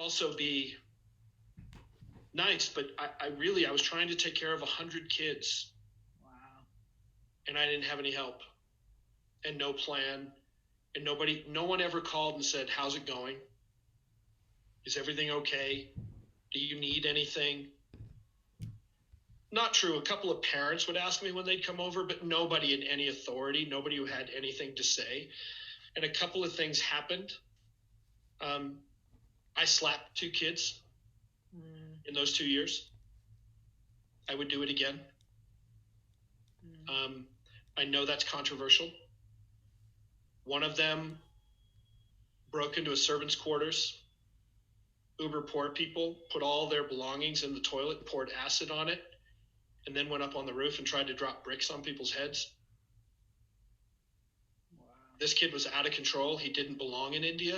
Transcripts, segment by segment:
also be nice, but I was trying to take care of 100 kids. Wow. And I didn't have any help and no plan, and no one ever called and said, how's it going? Is everything okay? Do you need anything? Not true. A couple of parents would ask me when they'd come over, but nobody in any authority, nobody who had anything to say. And a couple of things happened. I slapped 2 kids in those 2 years. I would do it again. I know that's controversial. One of them broke into a servant's quarters, uber poor people, put all their belongings in the toilet, poured acid on it, and then went up on the roof and tried to drop bricks on people's heads. Wow. This kid was out of control. He didn't belong in India.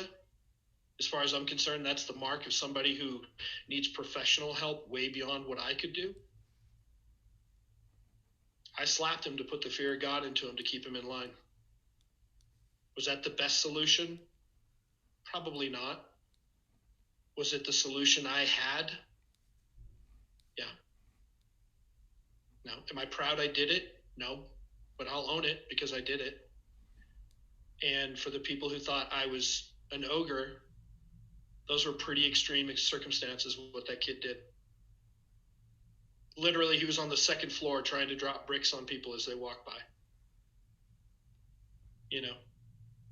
As far as I'm concerned, that's the mark of somebody who needs professional help way beyond what I could do. I slapped him to put the fear of God into him to keep him in line. Was that the best solution? Probably not. Was it the solution I had? Yeah. No. Am I proud I did it? No. But I'll own it because I did it. And for the people who thought I was an ogre, those were pretty extreme circumstances what that kid did. Literally, he was on the second floor trying to drop bricks on people as they walked by. You know,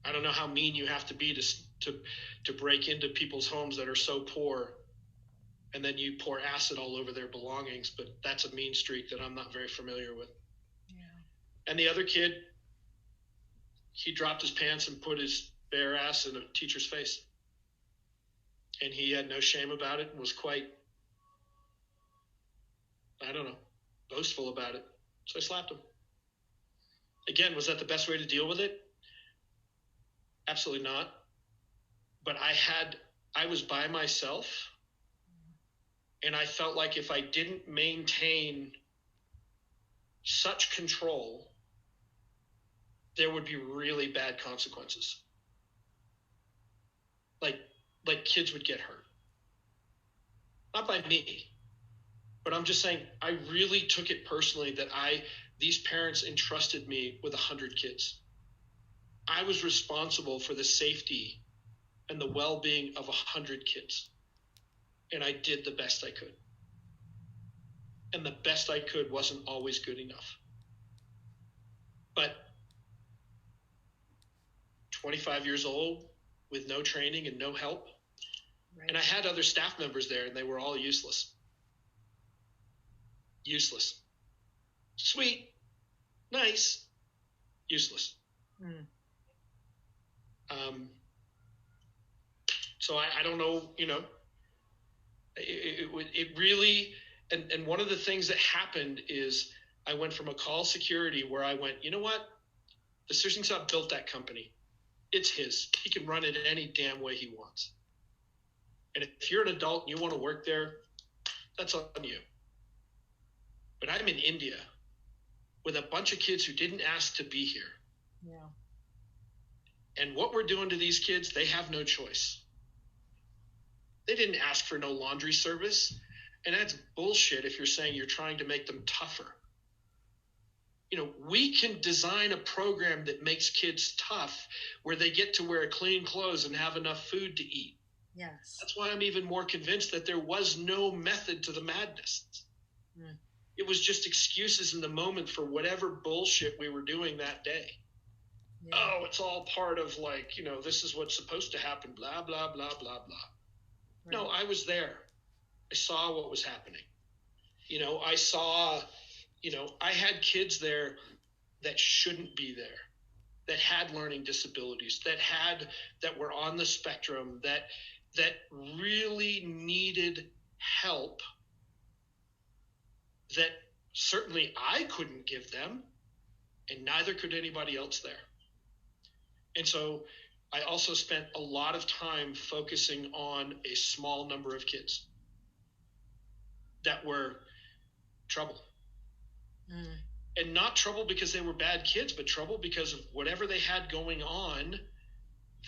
I don't know how mean you have to be to break into people's homes that are so poor, and then you pour acid all over their belongings. But that's a mean streak that I'm not very familiar with. Yeah. And the other kid, he dropped his pants and put his bare ass in a teacher's face. And he had no shame about it and was quite, I don't know, boastful about it. So I slapped him. Again, was that the best way to deal with it? Absolutely not. But I was by myself, and I felt like if I didn't maintain such control, there would be really bad consequences. Like kids would get hurt. Not by me, but I'm just saying I really took it personally that these parents entrusted me with 100 kids. I was responsible for the safety and the well-being of 100 kids. And I did the best I could. And the best I could wasn't always good enough. But 25 years old with no training and no help. Right. And I had other staff members there, and they were all useless. Useless. Sweet. Nice. Useless. So I don't know, it really, and one of the things that happened is I went from a call security where I went, you know what? The Searching Sub built that company. It's his. He can run it any damn way he wants. And if you're an adult and you want to work there, that's on you. But I'm in India with a bunch of kids who didn't ask to be here. Yeah. And what we're doing to these kids, they have no choice. They didn't ask for no laundry service. And that's bullshit if you're saying you're trying to make them tougher. We can design a program that makes kids tough where they get to wear clean clothes and have enough food to eat. Yes. That's why I'm even more convinced that there was no method to the madness. It was just excuses in the moment for whatever bullshit we were doing that day. Yeah. Oh, it's all part of this is what's supposed to happen, blah, blah, blah, blah, blah. Right. No, I was there. I saw what was happening. I saw, I had kids there that shouldn't be there, that had learning disabilities, that were on the spectrum, that really needed help that certainly I couldn't give them, and neither could anybody else there. And so I also spent a lot of time focusing on a small number of kids that were trouble. And not trouble because they were bad kids, but trouble because of whatever they had going on,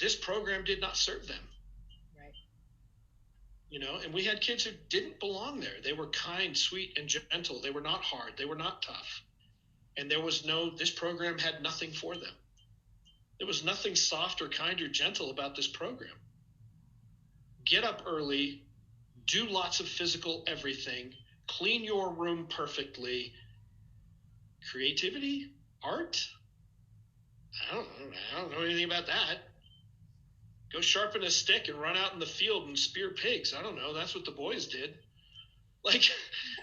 this program did not serve them. Right. and we had kids who didn't belong there. They were kind, sweet, and gentle. They were not hard. They were not tough. And this program had nothing for them. There was nothing soft or kind or gentle about this program. Get up early, do lots of physical everything, clean your room perfectly. Creativity? Art? I don't know anything about that. Go sharpen a stick and run out in the field and spear pigs. I don't know. That's what the boys did. Like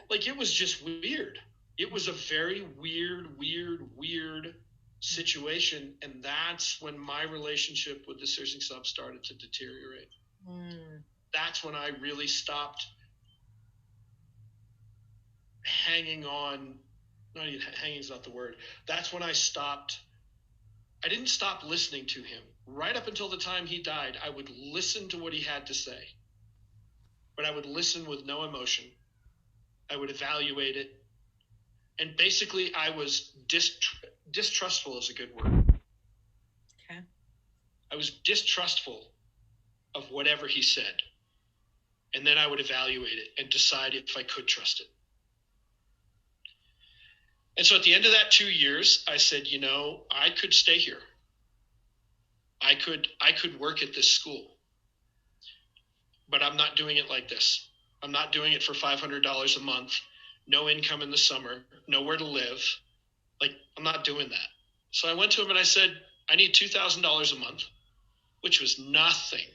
it was just weird. It was a very weird situation. And that's when my relationship with the searching sub started to deteriorate. That's when I really stopped hanging on. No, hanging is not the word. That's when I didn't stop listening to him. Right up until the time he died, I would listen to what he had to say. But I would listen with no emotion. I would evaluate it. And basically, I was distrustful is a good word. Okay. I was distrustful of whatever he said. And then I would evaluate it and decide if I could trust it. And so at the end of that 2 years, I said, I could stay here. I could work at this school. But I'm not doing it like this. I'm not doing it for $500 a month, no income in the summer, nowhere to live. I'm not doing that. So I went to him and I said, I need $2,000 a month, which was nothing.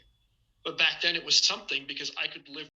But back then it was something because I could live